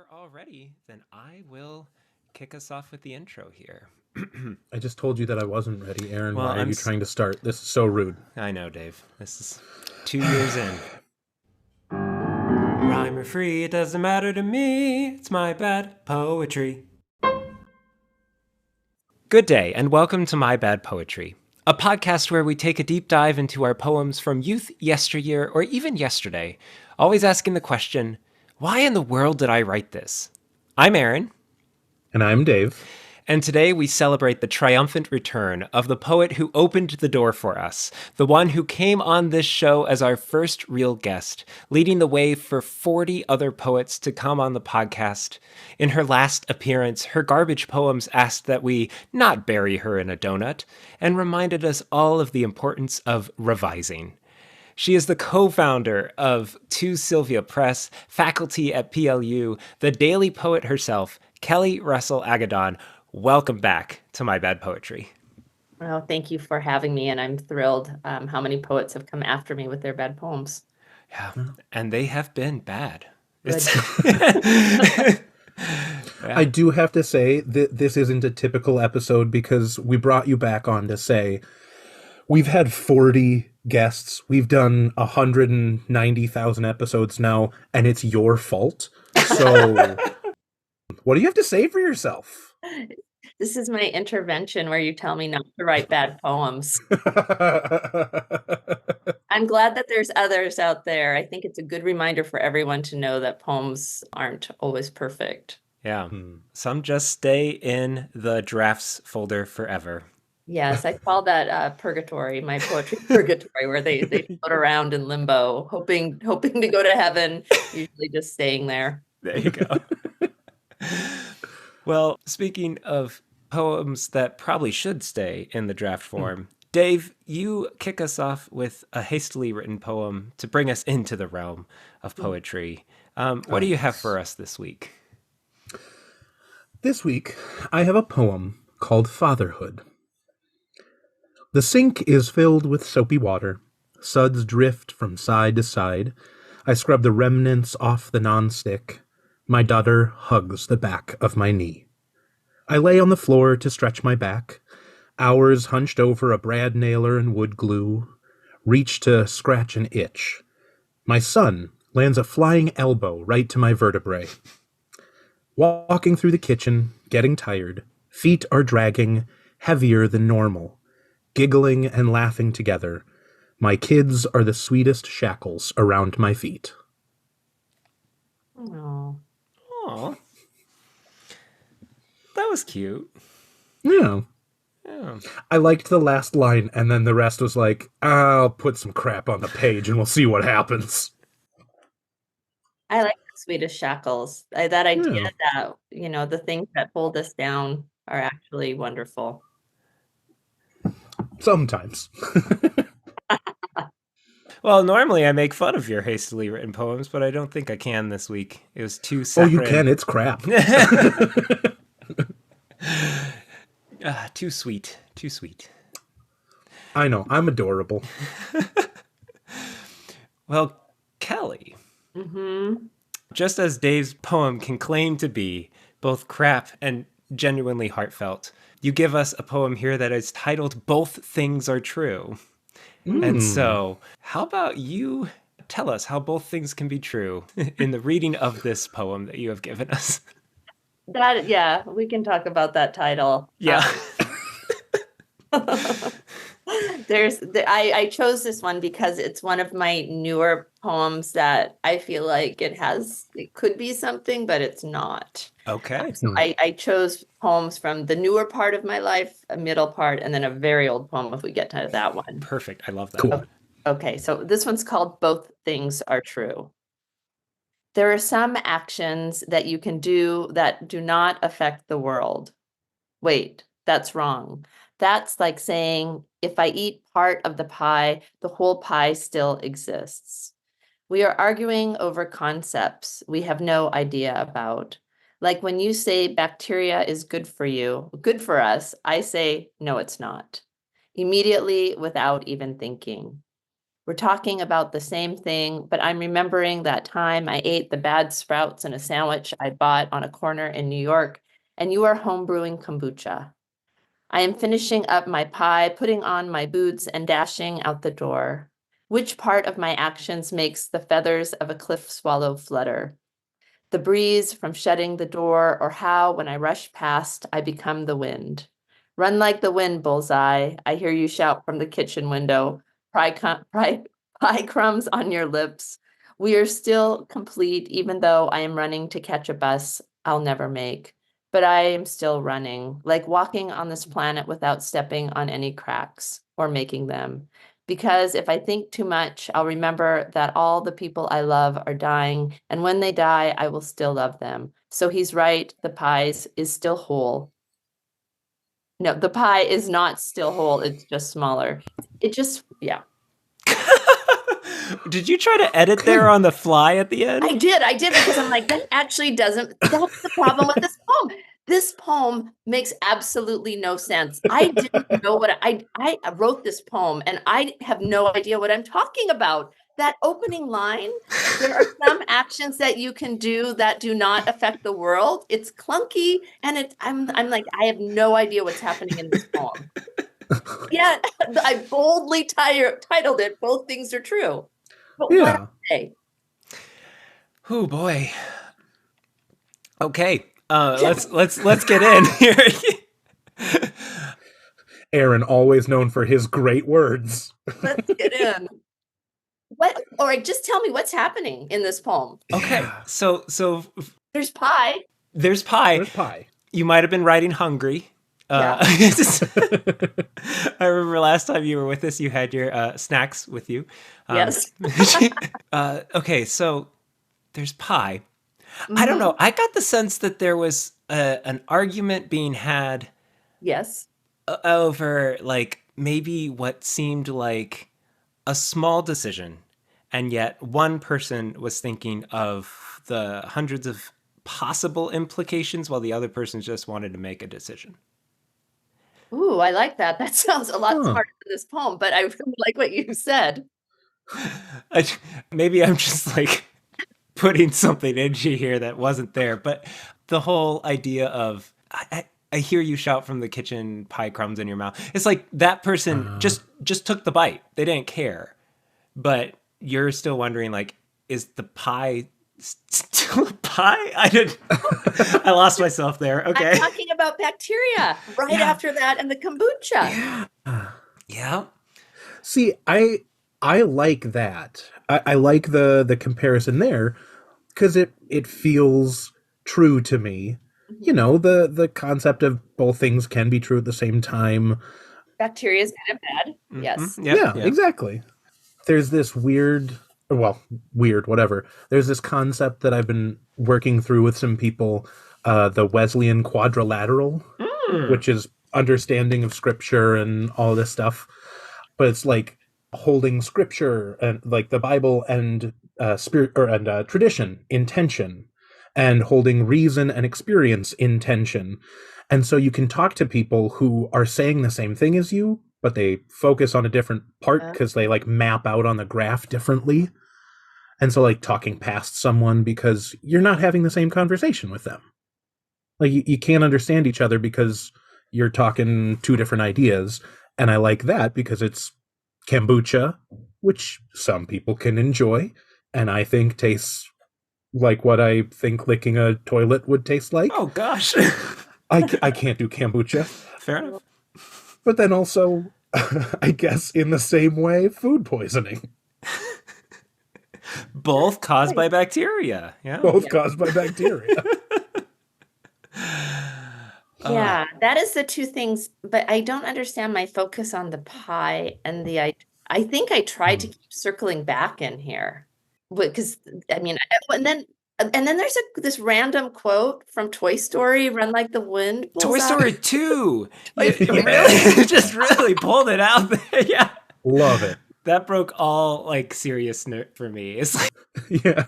are all ready, then I will kick us off with the intro here. I just told you that I wasn't ready, Aaron. Well, Why are you trying to start? This is so rude. I know, Dave. This is 2 years in. Rhyme or free, it doesn't matter to me. It's my bad poetry. Good day, and welcome to My Bad Poetry, a podcast where we take a deep dive into our poems from youth, yesteryear, or even yesterday, always asking the question, why in the world did I write this? I'm Aaron. And I'm Dave. And today we celebrate the triumphant return of the poet who opened the door for us, the one who came on this show as our first real guest, leading the way for 40 other poets to come on the podcast. In her last appearance, her garbage poems asked that we not bury her in a donut, and reminded us all of the importance of revising. She is the co-founder of To Sylvia Press, faculty at PLU, the daily poet herself, Kelli Russell Agadon. Welcome back to My Bad Poetry. Well, thank you for having me, and I'm thrilled how many poets have come after me with their bad poems. Yeah, and they have been bad. Good. I do have to say that this isn't a typical episode because we brought you back on to say we've had 40 guests. We've done 190,000 episodes now, and it's your fault. So what do you have to say for yourself? This is my intervention where you tell me not to write bad poems. I'm glad that there's others out there. I think it's a good reminder for everyone to know that poems aren't always perfect. Yeah, some just stay in the drafts folder forever. Yes, I call that purgatory, my poetry purgatory, where they float around in limbo, hoping to go to heaven, usually just staying there. There you go. Well, speaking of poems that probably should stay in the draft form, Dave, you kick us off with a hastily written poem to bring us into the realm of poetry. What do you have for us this week? This week, I have a poem called Fatherhood. The sink is filled with soapy water. Suds drift from side to side. I scrub the remnants off the nonstick. My daughter hugs the back of my knee. I lay on the floor to stretch my back. Hours hunched over a brad nailer and wood glue. Reach to scratch an itch. My son lands a flying elbow right to my vertebrae. Walking through the kitchen, getting tired. Feet are dragging, heavier than normal. Giggling and laughing together. My kids are the sweetest shackles around my feet. Oh. Aw. That was cute. Yeah. Yeah. I liked the last line, and then the rest was like, I'll put some crap on the page and we'll see what happens. I like the Swedish shackles. That idea that, the things that hold us down are actually wonderful. Sometimes. Well, normally I make fun of your hastily written poems, but I don't think I can this week. It was too saccharine. Oh, you can. It's crap. Too sweet. Too sweet. I know. I'm adorable. Well, Kelli, just as Dave's poem can claim to be both crap and genuinely heartfelt, you give us a poem here that is titled Both Things Are True. And so, how about you tell us how both things can be true in the reading of this poem that you have given us? We can talk about that title. Yeah. I chose this one because it's one of my newer poems that I feel like it could be something, but it's not. Okay. So I chose poems from the newer part of my life, a middle part, and then a very old poem if we get to that one. Perfect. I love that. Cool. Okay, so this one's called Both Things Are True. There are some actions that you can do that do not affect the world. Wait, that's wrong. That's like saying, if I eat part of the pie, the whole pie still exists. We are arguing over concepts we have no idea about. Like when you say bacteria is good for you, good for us, I say, no, it's not. Immediately without even thinking. We're talking about the same thing, but I'm remembering that time I ate the bad sprouts in a sandwich I bought on a corner in New York, and you are home brewing kombucha. I am finishing up my pie, putting on my boots, and dashing out the door. Which part of my actions makes the feathers of a cliff swallow flutter? The breeze from shutting the door, or how, when I rush past, I become the wind. Run like the wind, Bullseye. I hear you shout from the kitchen window. Pie crumbs on your lips. We are still complete, even though I am running to catch a bus I'll never make. But I am still running, like walking on this planet without stepping on any cracks or making them. Because if I think too much, I'll remember that all the people I love are dying, and when they die, I will still love them. So he's right, the pie is still whole. No, the pie is not still whole, it's just smaller. It just, yeah. Did you try to edit there on the fly at the end? I did, because I'm like, that actually doesn't, that's the problem with this poem. This poem makes absolutely no sense. I didn't know what I wrote this poem, and I have no idea what I'm talking about. That opening line, there are some actions that you can do that do not affect the world. It's clunky, and I'm like, I have no idea what's happening in this poem. Yeah, I boldly titled it, Both Things Are True. But what I say? Oh boy. Okay. Let's get in here. Aaron, always known for his great words. Let's get in. Just tell me what's happening in this poem. Okay. So there's pie. There's pie. There's pie. You might have been writing hungry. Yeah. I remember last time you were with us, you had your snacks with you. Yes. Okay, so there's pie. Mm-hmm. I don't know. I got the sense that there was an argument being had. Yes. Over like maybe what seemed like a small decision, and yet one person was thinking of the hundreds of possible implications while the other person just wanted to make a decision. Ooh, I like that. That sounds a lot smarter than this poem, but I really like what you said. Maybe I'm just like putting something into here that wasn't there, but the whole idea of I hear you shout from the kitchen, pie crumbs in your mouth. It's like that person just took the bite. They didn't care. But you're still wondering, like, is the pie still a pie? I lost myself there. Okay. I'm talking about bacteria right after that and the kombucha. Yeah. See, I like that. I like the comparison there because it feels true to me. You know, the concept of both things can be true at the same time. Bacteria is kind of bad. Mm-hmm. Yes. Yeah, exactly. There's this whatever. There's this concept that I've been working through with some people, the Wesleyan quadrilateral, which is understanding of scripture and all this stuff. But it's like holding scripture and like the Bible and spirit and tradition in tension, and holding reason and experience in tension. And so you can talk to people who are saying the same thing as you, but they focus on a different part because they like map out on the graph differently. And so like talking past someone because you're not having the same conversation with them. Like you can't understand each other because you're talking two different ideas. And I like that because it's kombucha, which some people can enjoy, and I think tastes like what I think licking a toilet would taste like. Oh, gosh. I can't do kombucha. Fair enough. But then also, I guess in the same way, food poisoning. Both caused by bacteria. Yeah. Both caused by bacteria. Yeah, that is the two things, but I don't understand my focus on the pie and I think I tried to keep circling back in here. Because I mean, and then there's this random quote from Toy Story, "Run like the wind." Toy Story 2. You really just really pulled it out there. Yeah, love it. That broke all like serious note for me. It's like, yeah,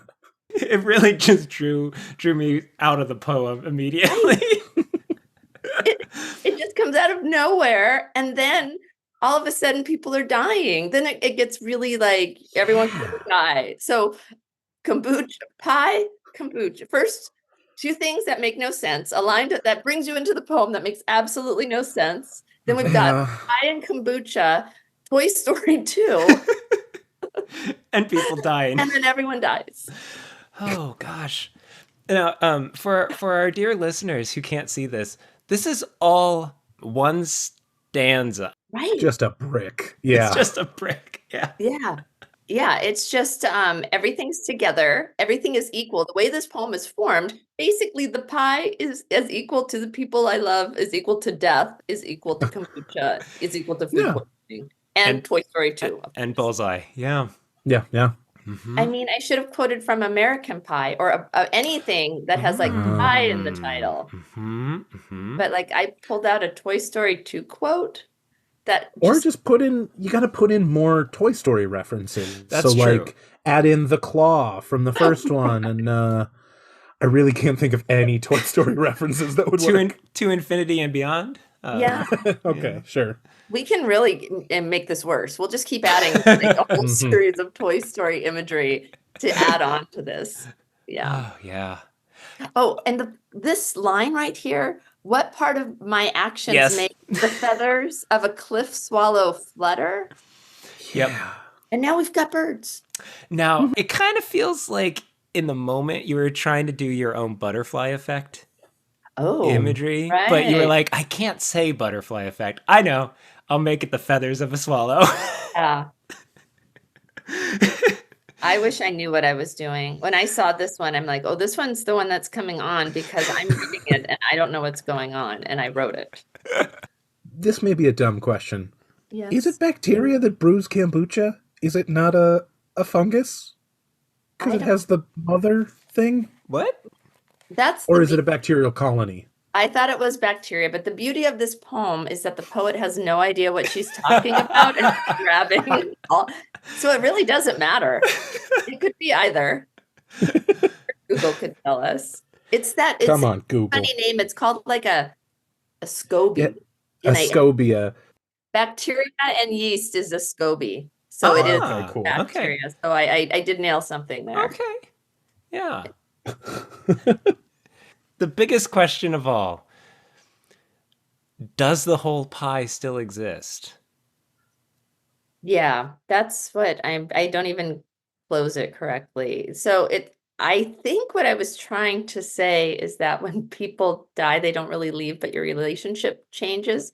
it really just drew me out of the poem immediately. It just comes out of nowhere, and then all of a sudden people are dying. Then it gets really like everyone's going to die. So kombucha, pie, kombucha. First, two things that make no sense. Aligned that brings you into the poem that makes absolutely no sense. Then we've got pie and kombucha, Toy Story 2. And people dying. And then everyone dies. Oh gosh. Now, for our dear listeners who can't see this, this is all one stanza. Right. Just a brick. Yeah. It's just a brick. Yeah. Yeah. Yeah. It's just everything's together. Everything is equal. The way this poem is formed, basically the pie is as equal to the people I love, is equal to death, is equal to kombucha, is equal to food poisoning. And Toy Story 2. And Bullseye. Yeah. Yeah. Yeah. Mm-hmm. I mean, I should have quoted from American Pie or anything that has like pie in the title. Mm-hmm. Mm-hmm. But like I pulled out a Toy Story 2 quote that Or just put in, you got to put in more Toy Story references. That's so true. Like add in the claw from the first one. And I really can't think of any Toy Story references that would work. To Infinity and Beyond? yeah. Okay, sure. We can really make this worse. We'll just keep adding like, a whole series of Toy Story imagery to add on to this. Yeah. Oh, yeah. Oh, and this line right here, what part of my actions make the feathers of a cliff swallow flutter? Yep. And now we've got birds. Now, it kind of feels like in the moment you were trying to do your own butterfly effect imagery, but you were like, I can't say butterfly effect. I know. I'll make it the feathers of a swallow. Yeah. I wish I knew what I was doing. When I saw this one, I'm like, oh, this one's the one that's coming on because I'm reading it and I don't know what's going on. And I wrote it. This may be a dumb question. Yes. Is it bacteria that brews kombucha? Is it not a fungus? Because it has the mother thing? What? Or is it a bacterial colony? I thought it was bacteria, but the beauty of this poem is that the poet has no idea what she's talking about and grabbing all. So it really doesn't matter. It could be either. Google could tell us. It's Come on, Google. Funny name. It's called like a SCOBY. A scobia. Bacteria and yeast is a SCOBY. So it is cool. bacteria. Okay. So I did nail something there. Okay. Yeah. The biggest question of all, does the whole pie still exist? Yeah, that's what I don't even close it correctly. So I think what I was trying to say is that when people die, they don't really leave, but your relationship changes.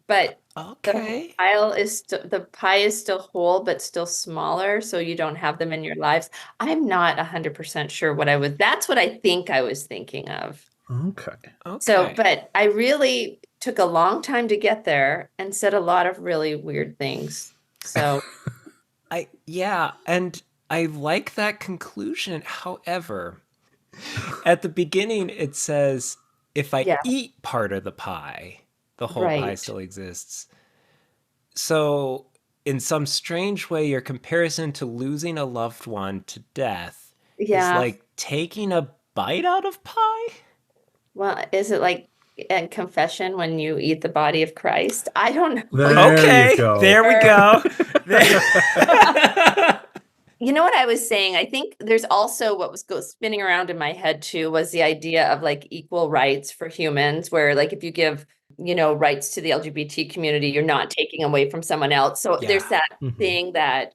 But okay, the pie is still whole, but still smaller, so you don't have them in your lives. I'm not 100% sure that's what I think I was thinking of. Okay. So, but I really took a long time to get there and said a lot of really weird things. So and I like that conclusion. However, at the beginning it says, if I eat part of the pie, the whole pie still exists. So in some strange way, your comparison to losing a loved one to death is like taking a bite out of pie? Well, is it like a confession when you eat the body of Christ? I don't know. There we go. You know what I was saying? I think there's also what was spinning around in my head too was the idea of like equal rights for humans, where like if you give, rights to the LGBT community, you're not taking away from someone else. So there's that thing that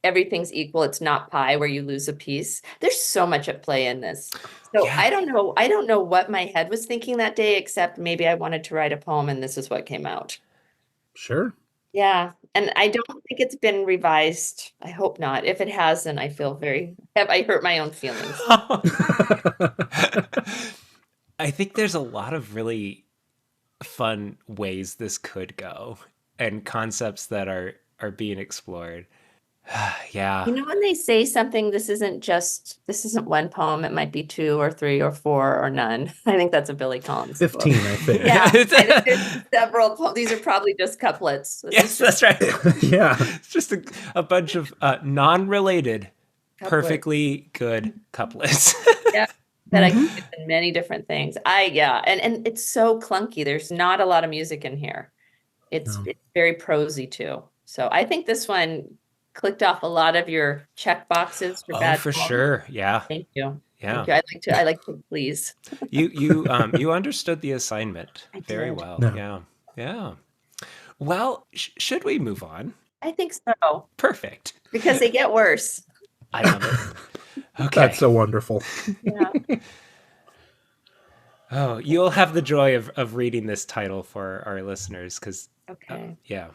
everything's equal. It's not pie where you lose a piece. There's so much at play in this. So I don't know. I don't know what my head was thinking that day, except maybe I wanted to write a poem and this is what came out. Sure. Yeah. And I don't think it's been revised. I hope not. If it hasn't, I feel I hurt my own feelings. I think there's a lot of really fun ways this could go and concepts that are being explored. Yeah. When they say something, this isn't one poem, it might be 2 or 3 or 4 or none. I think that's a Billy Collins 15, book. I think. Yeah. I think there's several. These are probably just couplets. That's right. Yeah. It's just a bunch of non-related, perfectly good couplets. Yeah. That I can use in many different things. And it's so clunky. There's not a lot of music in here. It's No. it's very prosy too. So I think this one clicked off a lot of your check boxes for Oh, bad for poems. sure. Yeah. Thank you. Yeah. Thank you. I like to please. You understood the assignment I very did. well. No. Yeah. Yeah. Well, should we move on? I think so. Perfect. Because they get worse. I love it. Okay. That's so wonderful. Yeah. Oh, you'll have the joy of reading this title for our listeners because, Okay. yeah.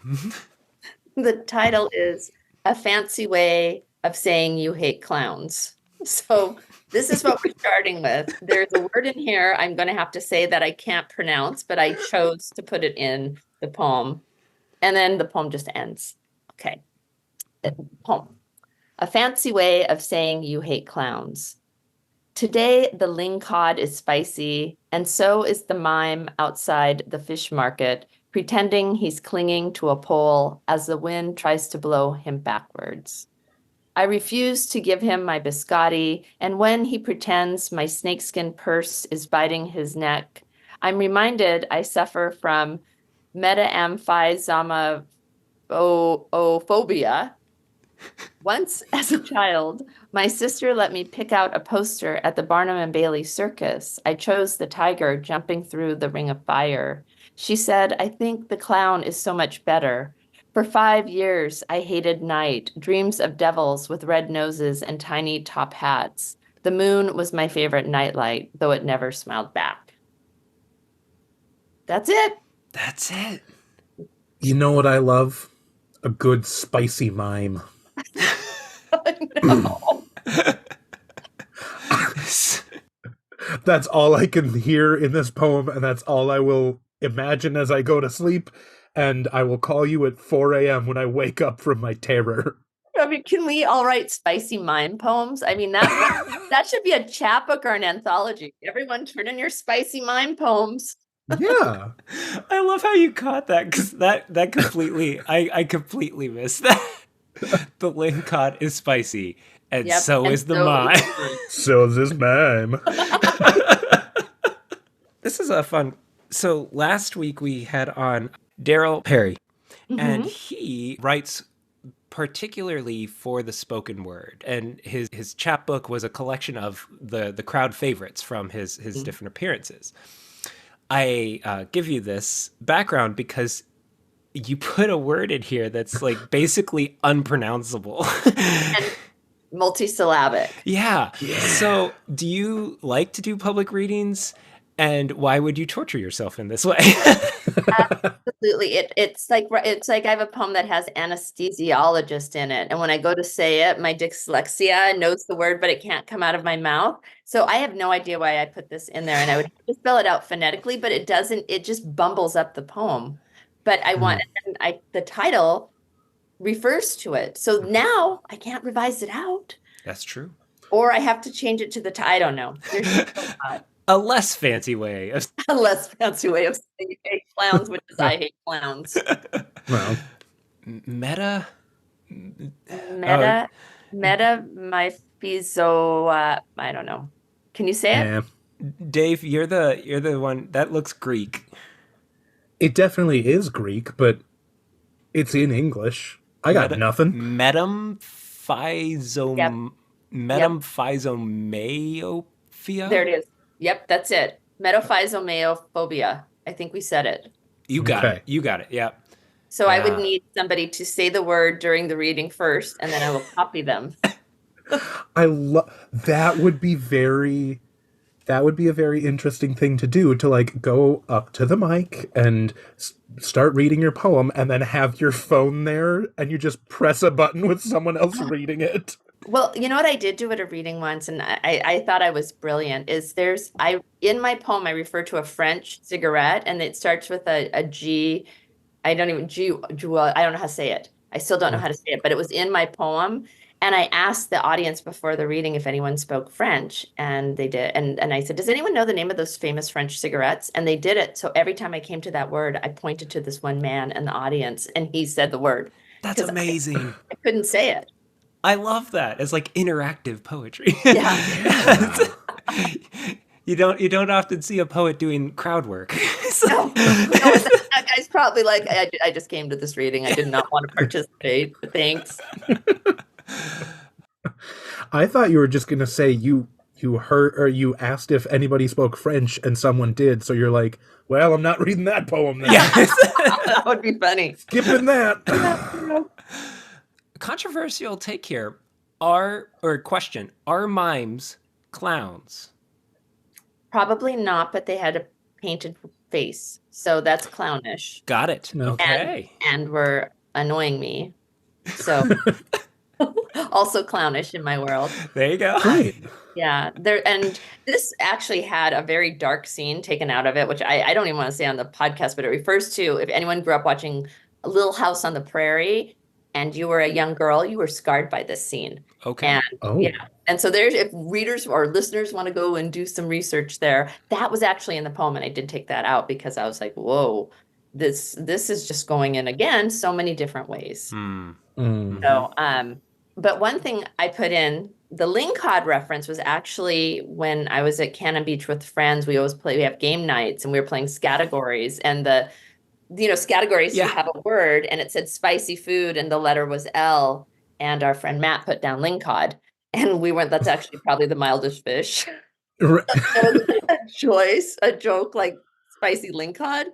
The title is A Fancy Way of Saying You Hate Clowns. So this is what we're starting with. There's a word in here I'm going to have to say that I can't pronounce, but I chose to put it in the poem. And then the poem just ends. Okay. Poem. A fancy way of saying you hate clowns. Today, the ling cod is spicy, and so is the mime outside the fish market, pretending he's clinging to a pole as the wind tries to blow him backwards. I refuse to give him my biscotti, and when he pretends my snakeskin purse is biting his neck, I'm reminded I suffer from metaamphizomatophobia. Once, as a child, my sister let me pick out a poster at the Barnum and Bailey Circus. I chose the tiger jumping through the ring of fire. She said, I think the clown is so much better. For 5 years, I hated night, dreams of devils with red noses and tiny top hats. The moon was my favorite nightlight, though it never smiled back. That's it. That's it. You know what I love? A good spicy mime. No. That's all I can hear in this poem, and that's all I will imagine as I go to sleep, and I will call you at 4 a.m. when I wake up from my terror. I mean, can we all write spicy mime poems? I mean, that should be a chapbook or an anthology. Everyone turn in your spicy mime poems. Yeah. I love how you caught that because that completely, I completely missed that. The ling cod is spicy, and Yep, so and is the so mime. is the mime. So is this mime. This is a fun. So last week we had on Daryl Perry, and he writes particularly for the spoken word, and his chapbook was a collection of the crowd favorites from his different appearances. I give you this background because you put a word in here that's like basically unpronounceable. And multisyllabic. Yeah. So do you like to do public readings? And why would you torture yourself in this way? Absolutely. It's like I have a poem that has anesthesiologist in it. And when I go to say it, my dyslexia knows the word, but it can't come out of my mouth. So I have no idea why I put this in there. And I would just spell it out phonetically, but it doesn't, it just bumbles up the poem. But I want, and the title refers to it. So now I can't revise it out. That's true. Or I have to change it to the I don't know. There's A less fancy way of a less fancy way of saying you hate clowns, which is I hate clowns. Well, meta. Meta myphizo. I don't know. Can you say it? yeah. Dave, you're the one that looks Greek. It definitely is Greek, but it's in English. I got nothing. Metamphizomyophia. There it is. Yep, that's it. Metaphizomyophobia. I think we said it. You got Okay. it. You got it. Yeah. So I would need somebody to say the word during the reading first, and then I will copy them. That would be a very interesting thing to do, to like go up to the mic and start reading your poem and then have your phone there and you just press a button with someone else reading it. Well, you know what I did do at a reading once, and I thought I was brilliant, is in my poem, I refer to a French cigarette, and it starts with a G. I don't know how to say it. I still don't know how to say it, but it was in my poem. And I asked the audience before the reading if anyone spoke French, and they did. And I said, does anyone know the name of those famous French cigarettes? And they did it. So every time I came to that word, I pointed to this one man in the audience, and he said the word. That's amazing. I couldn't say it. I love that. It's like interactive poetry. Yeah. You don't often see a poet doing crowd work. No, I guy's probably like, I just came to this reading. I did not want to participate. But thanks. I thought you were just gonna say you heard or you asked if anybody spoke French and someone did, so you're like, well, I'm not reading that poem then. Yes. That would be funny. Skipping that. Controversial take here. Question. Are mimes clowns? Probably not, but they had a painted face. So that's clownish. Got it. No. Okay. And were annoying me. So also clownish in my world. There you go. Right. Yeah. And this actually had a very dark scene taken out of it, which I don't even want to say on the podcast, but it refers to if anyone grew up watching A Little House on the Prairie and you were a young girl, you were scarred by this scene. Okay. And yeah. And so if readers or listeners want to go and do some research there, that was actually in the poem. And I did take that out because I was like, whoa, this is just going in again, so many different ways. Mm. So, but one thing I put in, the lingcod reference was actually when I was at Cannon Beach with friends, we have game nights and we were playing categories and categories, Yeah. you have a word and it said spicy food and the letter was L. And our friend Matt put down lingcod. And we went, that's actually probably the mildest fish. Right. A joke like spicy lingcod.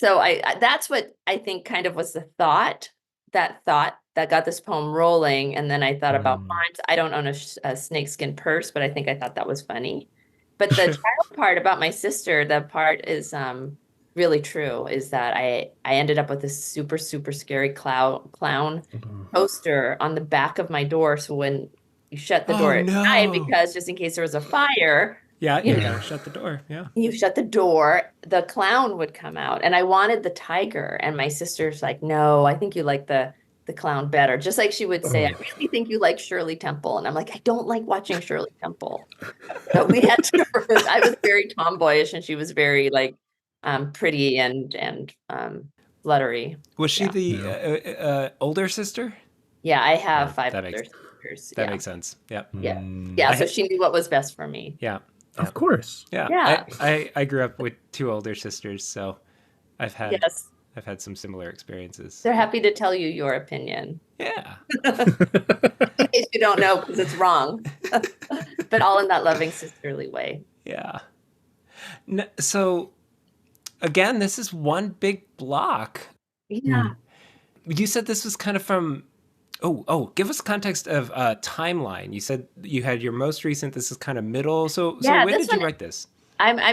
So I that's what I think kind of was the thought that got this poem rolling. And then I thought about mimes. I don't own a snakeskin purse, but I think I thought that was funny. But the child part about my sister, the part is really true, is that I ended up with this super, super scary clown poster on the back of my door. So when you shut the door at night, because just in case there was a fire, Yeah, you gotta shut the door. Yeah. you shut the door, the clown would come out. And I wanted the tiger. And my sister's like, no, I think you like the clown better. Just like she would say, I really think you like Shirley Temple. And I'm like, I don't like watching Shirley Temple. But we had to, I was very tomboyish and she was very like pretty and fluttery. Was she the older sister? Yeah, I have five that older makes- sisters. That makes sense. Yeah. Yeah, so she knew what was best for me. Yeah. Of course. Yeah. Yeah. I grew up with two older sisters, so I've had some similar experiences. They're happy to tell you your opinion. Yeah. In case you don't know, because it's wrong. But all in that loving sisterly way. Yeah. So again, this is one big block. Yeah. You said this was kind of from give us context of timeline. You said you had your most recent, this is kind of middle. So when did you write this?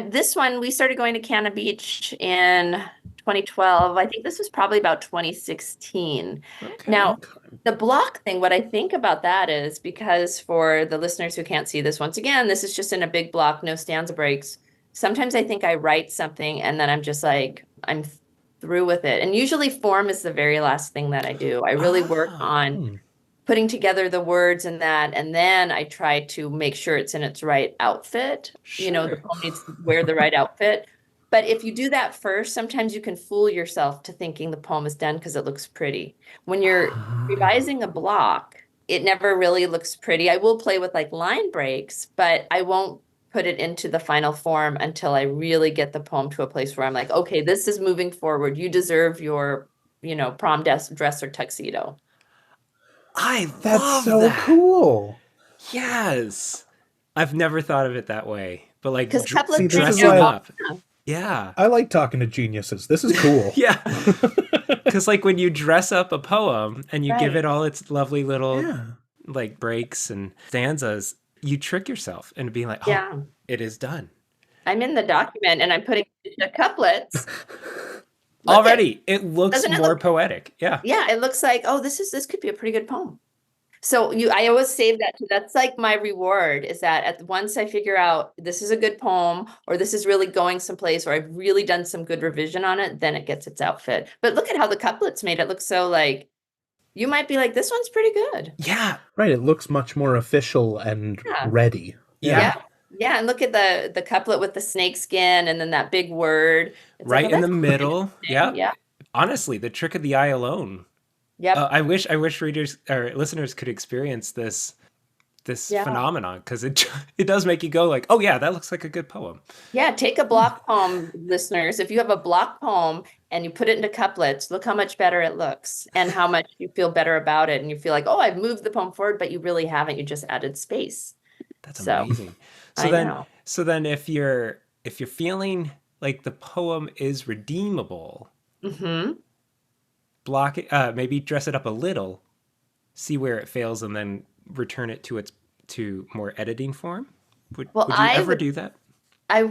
This one, we started going to Cannon Beach in 2012. I think this was probably about 2016. Okay. Now, the block thing, what I think about that is, because for the listeners who can't see this, once again, this is just in a big block, no stanza breaks. Sometimes I think I write something and then I'm just like, I'm through with it. And usually form is the very last thing that I do. I really work on putting together the words and that, and then I try to make sure it's in its right outfit. Sure. The poem needs to wear the right outfit. But if you do that first, sometimes you can fool yourself to thinking the poem is done because it looks pretty. When you're revising a block, it never really looks pretty. I will play with like line breaks, but I won't put it into the final form until I really get the poem to a place where I'm like, okay, this is moving forward. You deserve your, prom dress or tuxedo. That's so cool. Yes. I've never thought of it that way. But like dressing up. Yeah. I like talking to geniuses. This is cool. Yeah. Because like when you dress up a poem and you give it all its lovely little like breaks and stanzas, you trick yourself into being like, it is done. I'm in the document and I'm putting the couplets. Already, it looks more poetic. Yeah. Yeah, it looks like, this could be a pretty good poem. So I always save that too. That's like my reward, is that once I figure out this is a good poem, or this is really going someplace, or I've really done some good revision on it, then it gets its outfit. But look at how the couplets made it look so like, you might be like, this one's pretty good. Yeah. Right. It looks much more official and ready. Yeah. Yeah. And look at the couplet with the snake skin and then that big word. It's right like, in the middle. Yeah. Yeah. Honestly, the trick of the eye alone. Yep. I wish readers or listeners could experience this. this Yeah. phenomenon, because it does make you go like, oh yeah, that looks like a good poem. Yeah, take a block poem, listeners. If you have a block poem and you put it into couplets, look how much better it looks and how much you feel better about it. And you feel like, oh, I've moved the poem forward, but you really haven't. You just added space. That's So amazing. So I then know. so then if you're feeling like the poem is redeemable, Hmm. block it, maybe dress it up a little, see where it fails, and then return it to more editing form. Would Well, would you ever do that? I,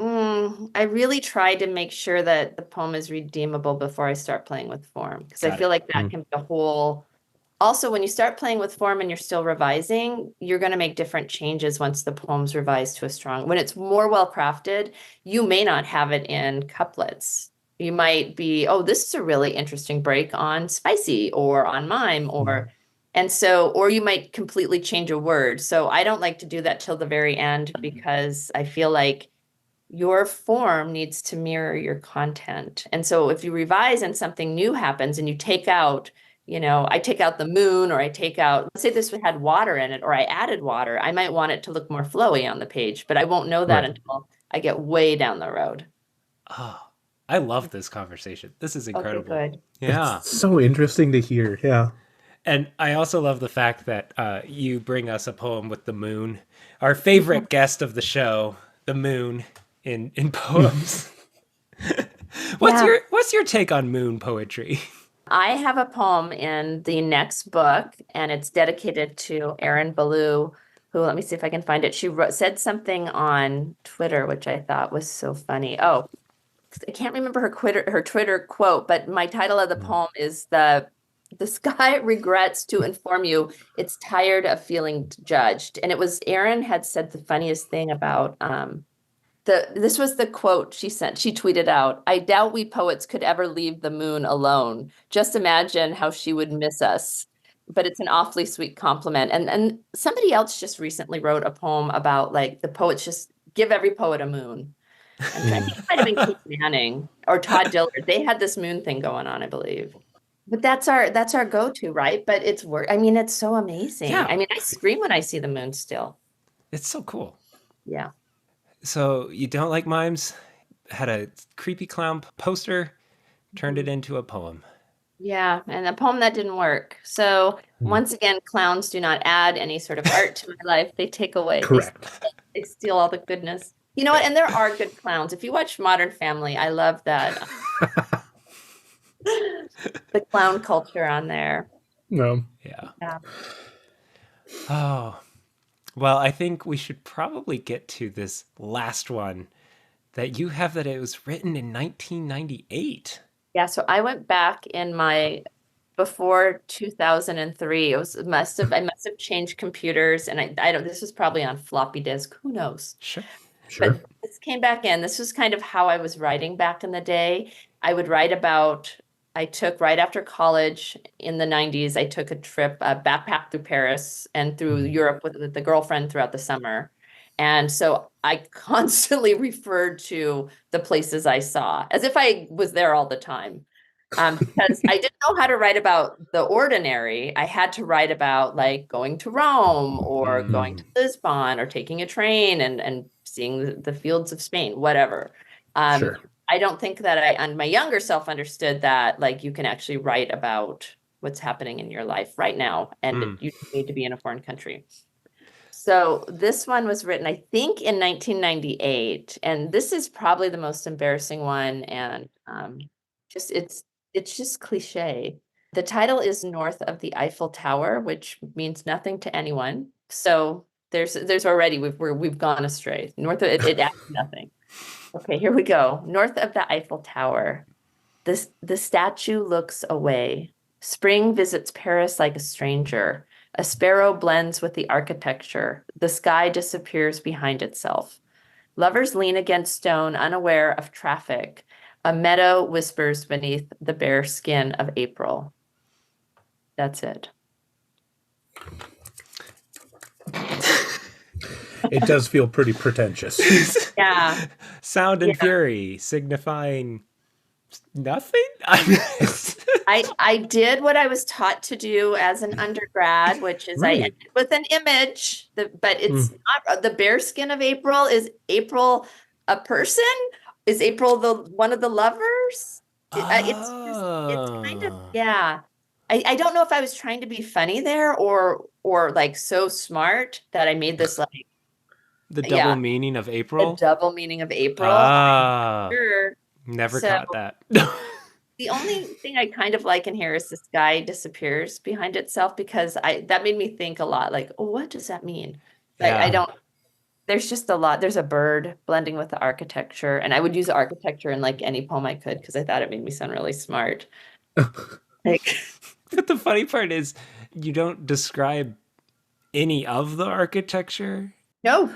I really try to make sure that the poem is redeemable before I start playing with form, because I Got feel it. like that can be a whole. Also, when you start playing with form and you're still revising, you're going to make different changes once the poem's revised to a strong. When it's more well crafted, you may not have it in couplets. You might be, oh, this is a really interesting break on spicy or on mime and so, or you might completely change a word. So I don't like to do that till the very end because I feel like your form needs to mirror your content. And so if you revise and something new happens and you take out, I take out the moon or I take out, let's say this had water in it or I added water, I might want it to look more flowy on the page, but I won't know that Right. until I get way down the road. Oh, I love this conversation. This is Okay, incredible. good. Yeah. It's so interesting to hear. Yeah. And I also love the fact that you bring us a poem with the moon, our favorite guest of the show, the moon in poems. What's Yeah. your take on moon poetry? I have a poem in the next book, and it's dedicated to Erin Ballou, who, let me see if I can find it. She said something on Twitter, which I thought was so funny. Oh, I can't remember her Twitter quote, but my title of the poem is the sky regrets to inform you it's tired of feeling judged. And it was Erin had said the funniest thing about this was the quote she sent. She tweeted out, "I doubt we poets could ever leave the moon alone. Just imagine how she would miss us." But it's an awfully sweet compliment. And somebody else just recently wrote a poem about like the poets just give every poet a moon. I think it might have been Kate Manning or Todd Dillard. They had this moon thing going on, I believe. But that's our go-to, right? But it's work. I mean, it's so amazing. Yeah. I mean, I scream when I see the moon still. It's so cool. Yeah. So you don't like mimes? Had a creepy clown poster, turned it into a poem. Yeah, and a poem that didn't work. So once again, clowns do not add any sort of art to my life. They take away. Correct. They steal all the goodness. You know what? And there are good clowns. If you watch Modern Family, I love that. The clown culture on there. No. Yeah. Yeah. Oh, well, I think we should probably get to this last one that you have, that it was written in 1998. Yeah, so I went back in my before 2003. I must have changed computers and I don't, this was probably on floppy disk. Who knows? Sure. Sure. But this came back in. This was kind of how I was writing back in the day. I took right after college in the 90s, I took a trip, a backpack through Paris and through Europe with the girlfriend throughout the summer. And so I constantly referred to the places I saw as if I was there all the time. Because I didn't know how to write about the ordinary. I had to write about like going to Rome or going to Lisbon or taking a train and seeing the fields of Spain, whatever. Sure. I don't think that my younger self understood that like you can actually write about what's happening in your life right now, and you don't need to be in a foreign country. So this one was written, I think, in 1998, and this is probably the most embarrassing one, and just it's just cliche. The title is North of the Eiffel Tower, which means nothing to anyone. So there's already we've gone astray. North of it adds nothing. Okay, here we go. North of the Eiffel Tower. The statue looks away. Spring visits Paris like a stranger. A sparrow blends with the architecture. The sky disappears behind itself. Lovers lean against stone, unaware of traffic. A meadow whispers beneath the bare skin of April. That's it. It does feel pretty pretentious. Yeah. Sound and fury, signifying Nothing? I did what I was taught to do as an undergrad, which is I Right. ended with an image. But it's Mm. not the bearskin of April. Is April a person? Is April the one of the lovers? It's just it's kind of Oh. yeah. I don't know if I was trying to be funny there or like so smart that I made this like The double yeah, meaning of a April? double meaning of April. Ah. Sure. Never So caught that. the only thing I kind of like in here is the sky disappears behind itself because that made me think a lot, like, oh, what does that mean? But I Yeah. don't, there's just a lot. There's a bird blending with the architecture, and I would use architecture in like any poem I could because I thought it made me sound really smart. Like, But the funny part is you don't describe any of the architecture. no,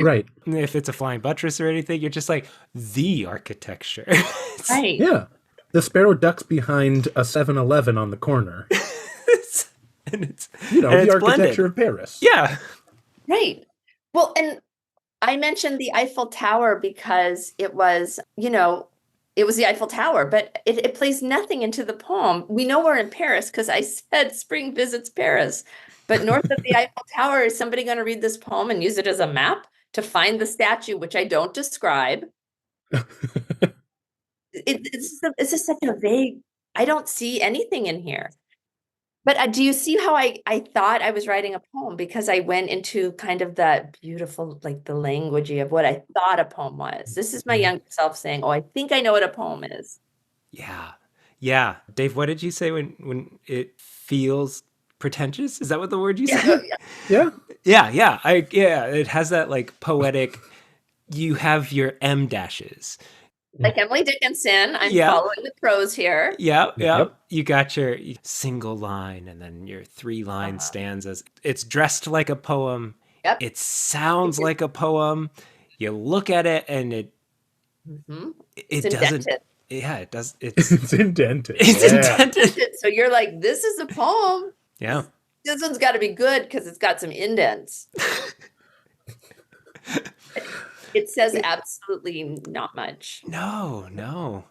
Right. If it's a flying buttress or anything, you're just like the architecture. right, Yeah. The sparrow ducks behind a 7-Eleven on the corner. and it's You know, and the it's architecture blended. of Paris. Yeah. right. Well, and I mentioned the Eiffel Tower because it was, it was the Eiffel Tower, but it plays nothing into the poem. We know we're in Paris because I said spring visits Paris. But north of the Eiffel Tower, is somebody going to read this poem and use it as a map to find the statue, which I don't describe? It's just such a vague, I don't see anything in here. But do you see how I thought I was writing a poem because I went into kind of that beautiful, like the languagey of what I thought a poem was. This is my younger self saying, "Oh, I think I know what a poem is." Yeah. Yeah. Dave, what did you say when it feels pretentious? Is that what the word you Yeah, said? Yeah. Yeah, it has that like poetic, you have your M dashes. like Emily Dickinson. I'm Yeah. following the prose here. Yeah. Yep. You got your single line and then your 3-line Uh-huh. stanzas. It's dressed like a poem. Yep. It sounds like a poem. You look at it and it It's doesn't. indented. Yeah, it does. It's It's indented. it's Yeah. indented. So you're like, this is a poem. Yeah. This one's got to be good because it's got some indents. It says absolutely not much. No.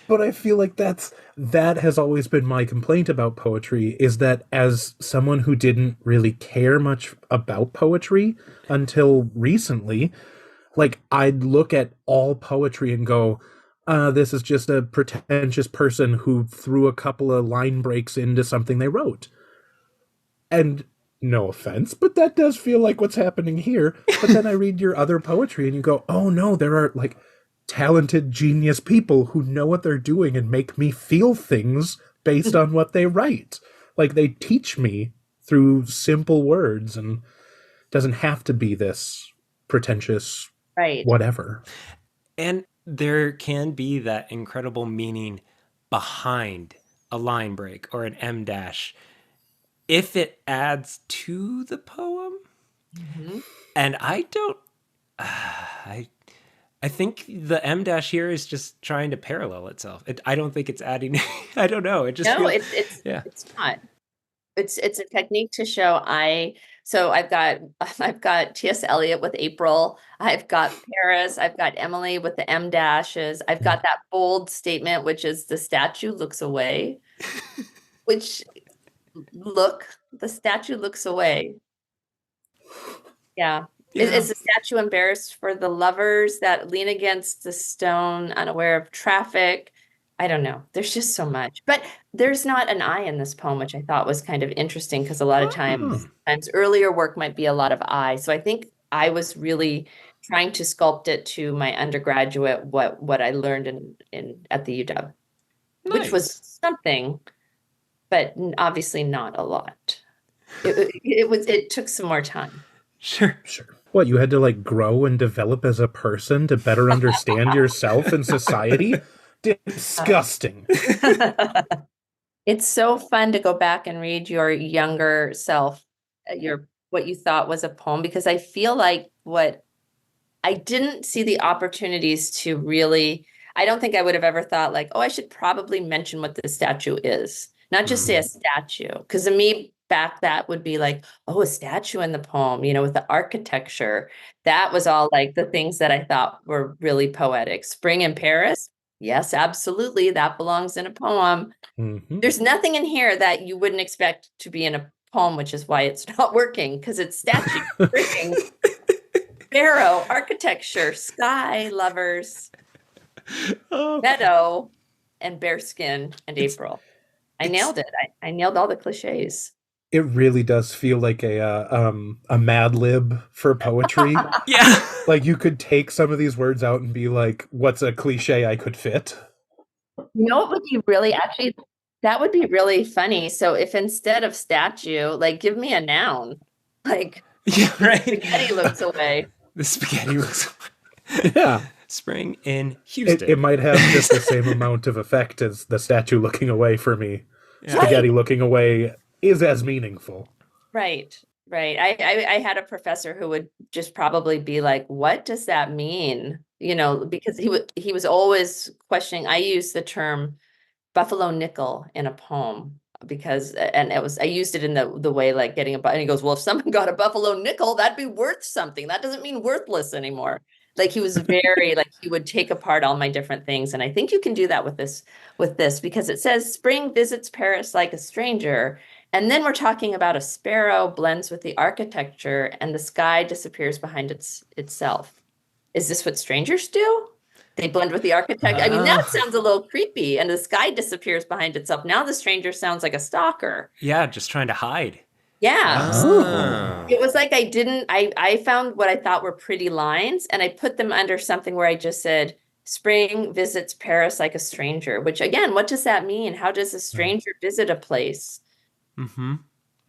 But I feel like that has always been my complaint about poetry, is that as someone who didn't really care much about poetry until recently, like I'd look at all poetry and go, this is just a pretentious person who threw a couple of line breaks into something they wrote. And no offense, but that does feel like what's happening here. But then I read your other poetry and you go, oh no, there are like talented, genius people who know what they're doing and make me feel things based on what they write. Like they teach me through simple words, and doesn't have to be this pretentious Right. whatever. And there can be that incredible meaning behind a line break or an M dash if it adds to the poem. And I don't. I think the M dash here is just trying to parallel itself. I don't think it's adding. I don't know. It just No, feels, it's not. It's a technique to show so I've got T.S. Eliot with April, I've got Paris, I've got Emily with the M dashes, I've got that bold statement, which is the statue looks away, which the statue looks away. Yeah. Is the statue embarrassed for the lovers that lean against the stone, unaware of traffic? I don't know. There's just so much. But there's not an I in this poem, which I thought was kind of interesting because a lot of times earlier work might be a lot of I. So I think I was really trying to sculpt it to my undergraduate, what I learned in at the UW, which was something, but obviously not a lot. It took some more time. Sure. What, you had to like grow and develop as a person to better understand yourself in society? Disgusting. It's so fun to go back and read your younger self, what you thought was a poem, because I feel like I didn't see the opportunities to really, I don't think I would have ever thought like, oh, I should probably mention what the statue is, not just say a statue. Because to me, back that would be like, oh, a statue in the poem, with the architecture. That was all like the things that I thought were really poetic. Spring in Paris. Yes, absolutely. That belongs in a poem. Mm-hmm. There's nothing in here that you wouldn't expect to be in a poem, which is why it's not working, because it's statue, spring, sparrow, architecture, sky, lovers, meadow, and bearskin and April. I nailed it. I nailed all the cliches. It really does feel like a Mad Lib for poetry. Yeah. Like you could take some of these words out and be like, what's a cliche I could fit? You know what would be really actually that would be really funny. So if instead of statue, like give me a noun, like Yeah, right. spaghetti looks away. The spaghetti looks away. Yeah. Spring in Houston. It might have just the same amount of effect as the statue looking away for me. Yeah. Spaghetti looking away is as meaningful. Right. I had a professor who would just probably be like, what does that mean? You know, because he was always questioning. I use the term buffalo nickel in a poem because, and I used it in the way like getting and he goes, well, if someone got a buffalo nickel, that'd be worth something. That doesn't mean worthless anymore. Like he was very like he would take apart all my different things. And I think you can do that with this because it says spring visits Paris like a stranger. And then we're talking about a sparrow blends with the architecture and the sky disappears behind itself. Is this what strangers do? They blend with the architect. I mean, that sounds a little creepy. And the sky disappears behind itself. Now the stranger sounds like a stalker. Yeah, just trying to hide. Yeah. Oh. It was like I found what I thought were pretty lines and I put them under something where I just said, spring visits Paris like a stranger, which again, what does that mean? How does a stranger visit a place? Mm-hmm.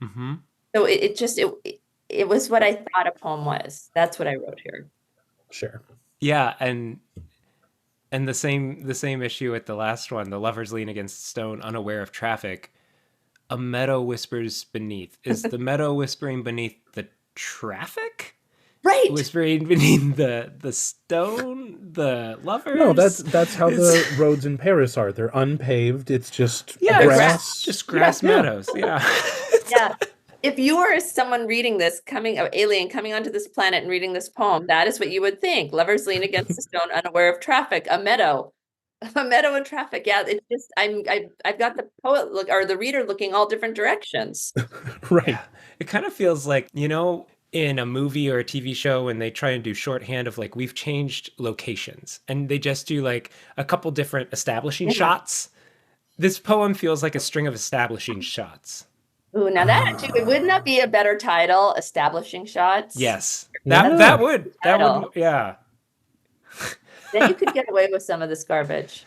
Mm-hmm. So it was what I thought a poem was. That's what I wrote here. Sure. Yeah, and the same issue with the last one. The lovers lean against stone, unaware of traffic. A meadow whispers beneath. Is the meadow whispering beneath the traffic? Right. Whispering beneath the stone, the lovers. No, that's how the roads in Paris are. They're unpaved. It's just grass. Just grass Yeah. meadows. Yeah. Yeah. If you were someone reading this, alien coming onto this planet and reading this poem, that is what you would think. Lovers lean against the stone, unaware of traffic. A meadow in traffic. Yeah, it's just I've got the poet look or the reader looking all different directions. Right. Yeah. It kind of feels like, in a movie or a TV show when they try and do shorthand of like, we've changed locations and they just do like a couple different establishing shots. This poem feels like a string of establishing shots. Ooh, now wouldn't that be a better title? Establishing shots? Yes. Yeah. That would, yeah. Then you could get away with some of this garbage.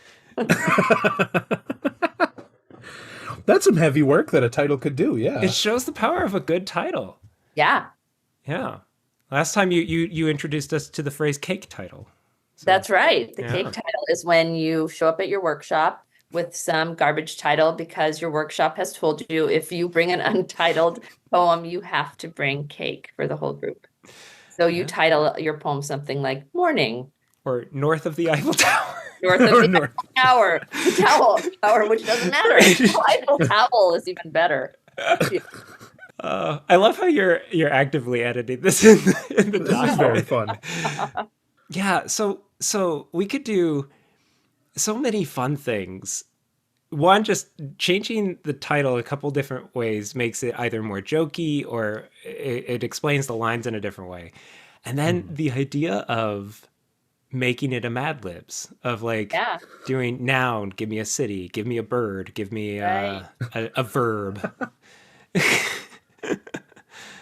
That's some heavy work that a title could do, yeah. It shows the power of a good title. Yeah. Yeah. Last time you introduced us to the phrase cake title. So, that's right. The cake title is when you show up at your workshop with some garbage title because your workshop has told you if you bring an untitled poem, you have to bring cake for the whole group. So you title your poem something like Morning. Or North of the Eiffel Tower. North of the Eiffel Tower. Tower, which doesn't matter. Eiffel Towel is even better. I love how you're actively editing this in the document. This is very fun. Yeah, so we could do so many fun things. One, just changing the title a couple different ways makes it either more jokey or it explains the lines in a different way. And then the idea of making it a Mad Libs of like doing noun, give me a city, give me a bird, give me a verb.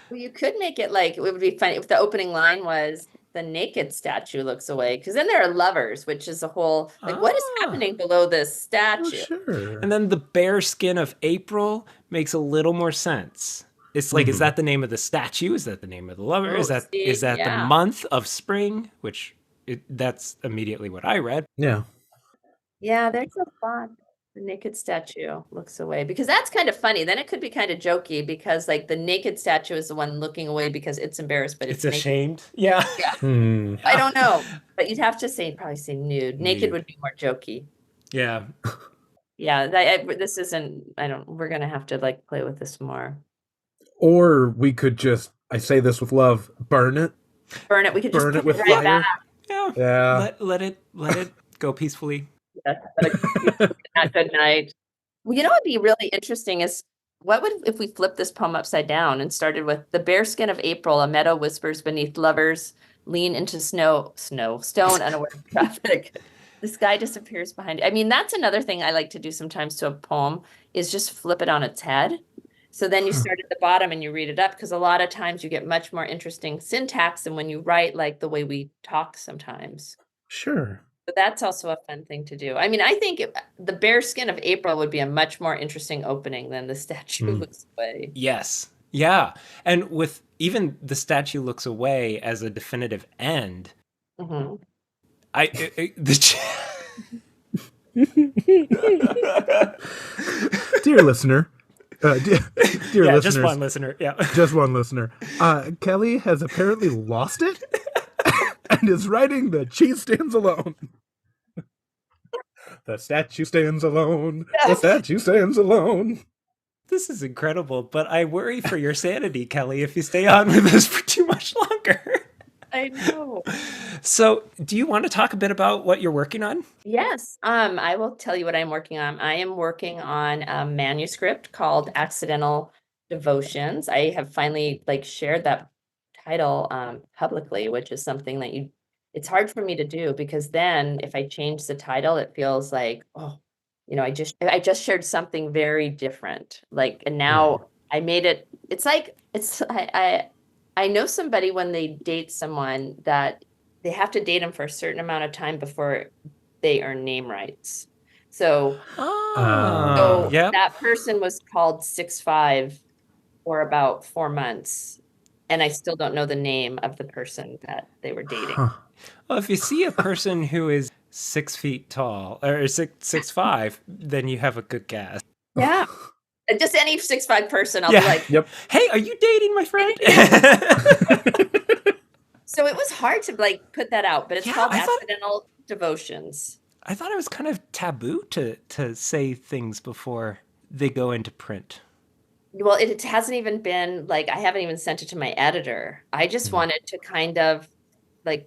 Well, you could make it like, it would be funny if the opening line was the naked statue looks away, because then there are lovers, which is a whole like what is happening below this statue? Oh, sure. And then the bare skin of April makes a little more sense. It's like, is that the name of the statue? Is that the name of the lover? Is that the month of spring? Which that's immediately what I read. Yeah. Yeah, there's a thought. The naked statue looks away, because that's kind of funny. Then it could be kind of jokey because like the naked statue is the one looking away because it's embarrassed, but it's ashamed. Yeah. Yeah. I don't know, but you'd have to probably say nude. Naked would be more jokey. Yeah. Yeah. This isn't, we're going to have to like play with this more. Or we could just, I say this with love, burn it. Burn it. We could just burn it put with it right fire. back. Yeah. Let it go peacefully. That's not good night. Well, you know what'd be really interesting is what would if we flipped this poem upside down and started with the bare skin of April, a meadow whispers beneath lovers, lean into stone, unaware of traffic. The sky disappears behind it. I mean, that's another thing I like to do sometimes to a poem is just flip it on its head. So then you start at the bottom and you read it up because a lot of times you get much more interesting syntax than when you write like the way we talk sometimes. Sure. But that's also a fun thing to do. I mean, I think the bare skin of April would be a much more interesting opening than the statue looks away. Yes. Yeah. And with even the statue looks away as a definitive end, Mm-hmm. Dear listener, dear listeners, just one listener. Yeah. Just one listener. Kelly has apparently lost it and is writing the cheese stands alone. The statue stands alone. The statue stands alone. This is incredible, but I worry for your sanity, Kelly, if you stay on with us for too much longer. I know. So, do you want to talk a bit about what you're working on? Yes. I will tell you what I'm working on. I am working on a manuscript called Accidental Devotions. I have finally shared that title publicly, which is something that it's hard for me to do because then if I change the title, it feels like, oh, I just shared something very different. And now I made it, I know somebody when they date someone that they have to date them for a certain amount of time before they earn name rights. So, that person was called 6'5" for about 4 months. And I still don't know the name of the person that they were dating. Huh. Well, if you see a person who is 6 feet tall or 6'5", then you have a good guess. Yeah. Just any 6'5" person, I'll be like, yep. Hey, are you dating my friend? So it was hard to put that out, but it's called Accidental Devotions. I thought it was kind of taboo to say things before they go into print. Well, it hasn't even been I haven't even sent it to my editor. I just wanted to kind of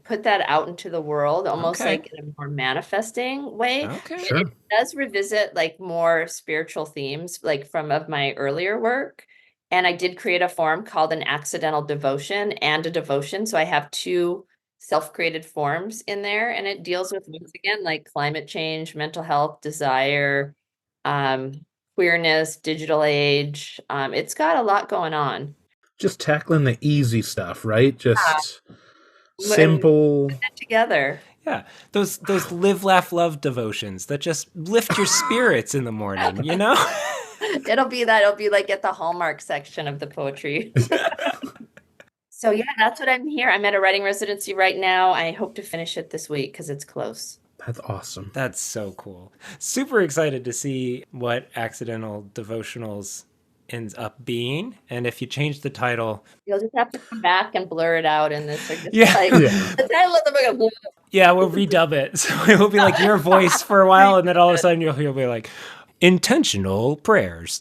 put that out into the world, almost in a more manifesting way. Okay. Sure. It does revisit more spiritual themes of my earlier work. And I did create a form called an accidental devotion and a devotion. So I have 2 self-created forms in there, and it deals with, once again, climate change, mental health, desire, queerness, digital age. It's got a lot going on. Just tackling the easy stuff, right? Just simple. Put it together. Yeah, those live, laugh, love devotions that just lift your spirits in the morning, It'll be at the Hallmark section of the poetry. So yeah, that's what I'm here. I'm at a writing residency right now. I hope to finish it this week because it's close. That's awesome. That's so cool. Super excited to see what Accidental Devotionals ends up being. And if you change the title, you'll just have to come back and blur it out in this. The title of the book. Yeah, we'll redub it. So it will be your voice for a while, and then all of a sudden you'll be like, intentional prayers.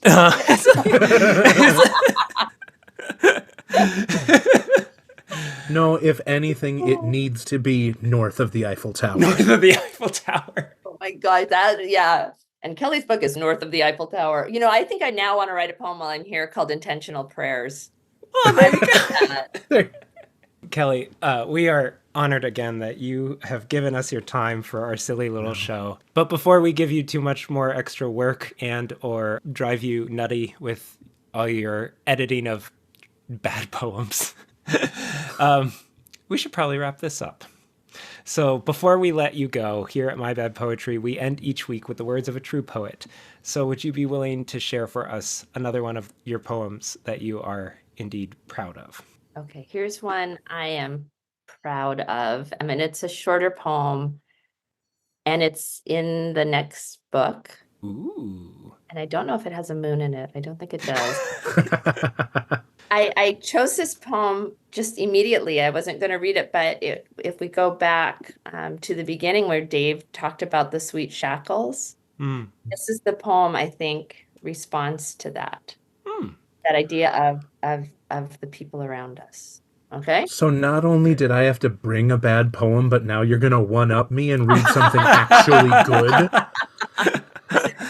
No, if anything, it needs to be north of the Eiffel Tower. North of the Eiffel Tower. Oh my God, And Kelly's book is North of the Eiffel Tower. I think I now want to write a poem while I'm here called Intentional Prayers. Oh, Kelly, we are honored again that you have given us your time for our silly little show. But before we give you too much more extra work and or drive you nutty with all your editing of bad poems, we should probably wrap this up. So before we let you go, here at My Bad Poetry, we end each week with the words of a true poet. So would you be willing to share for us another one of your poems that you are indeed proud of? Okay, here's one I am proud of. I mean, it's a shorter poem, and it's in the next book. Ooh. And I don't know if it has a moon in it. I don't think it does. I chose this poem just immediately. I wasn't going to read it, but if we go back to the beginning where Dave talked about the sweet shackles, this is the poem I think responds to that. That idea of the people around us. Okay. So not only did I have to bring a bad poem, but now you're going to one-up me and read something actually good?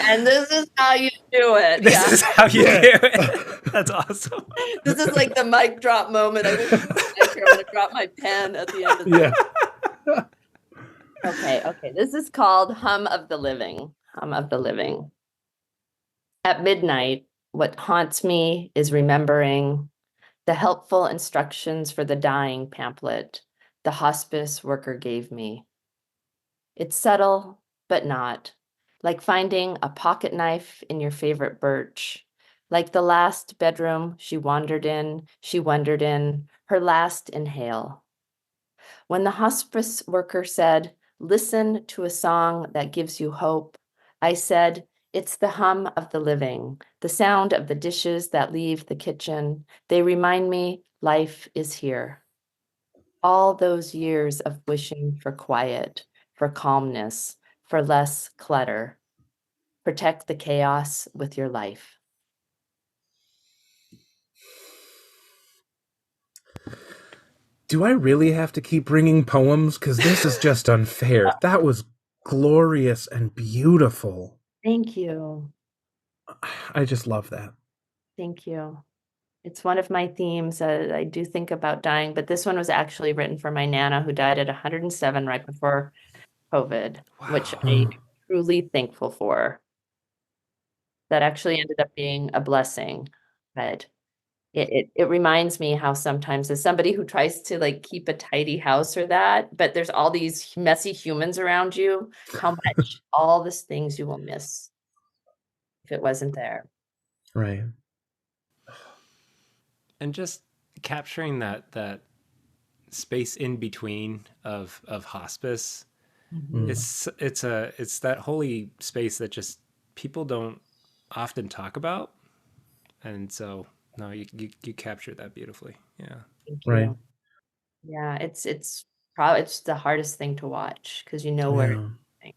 And this is how you do it. This Yeah. is how you do it. That's awesome. This is like the mic drop moment. I wish I was here. I'm going to drop my pen at the end of this. Yeah. Okay. This is called Hum of the Living. Hum of the Living. At midnight, what haunts me is remembering the helpful instructions for the dying pamphlet the hospice worker gave me. It's subtle, but not. Like finding a pocket knife in your favorite birch. Like the last bedroom she wondered in, her last inhale. When the hospice worker said, "Listen to a song that gives you hope," I said, "It's the hum of the living, the sound of the dishes that leave the kitchen. They remind me life is here." All those years of wishing for quiet, for calmness, for less clutter. Protect the chaos with your life. Do I really have to keep bringing poems? Because this is just unfair. That was glorious and beautiful. Thank you. I just love that. Thank you. It's one of my themes. I do think about dying, but this one was actually written for my Nana who died at 107 right before COVID, which I'm truly thankful for. That actually ended up being a blessing. But it reminds me how sometimes as somebody who tries to like keep a tidy house or that, but there's all these messy humans around you, how much all these things you will miss if it wasn't there. Right. And just capturing that space in between of hospice. Mhm. It's that holy space that just people don't often talk about. And so no, you capture that beautifully. Yeah. Thank Right. you. Yeah, it's probably it's the hardest thing to watch because you know where. Yeah.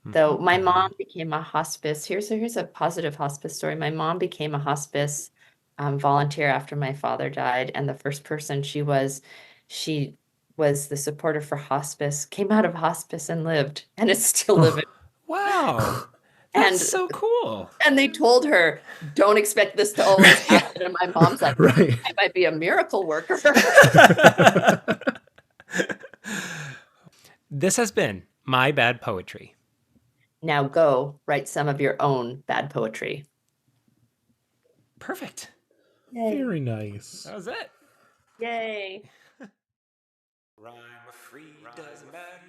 Though my mom became a hospice. Here's a positive hospice story. My mom became a hospice volunteer after my father died, and the first person she was the supporter for hospice, came out of hospice and lived, and is still living. Wow. And That's so cool. and they told her, "Don't expect this to always happen." And my mom's like, Right. "I might be a miracle worker." This has been My Bad Poetry. Now go write some of your own bad poetry. Perfect. Yay. Very nice. That was it. Yay. Rhyme free doesn't matter.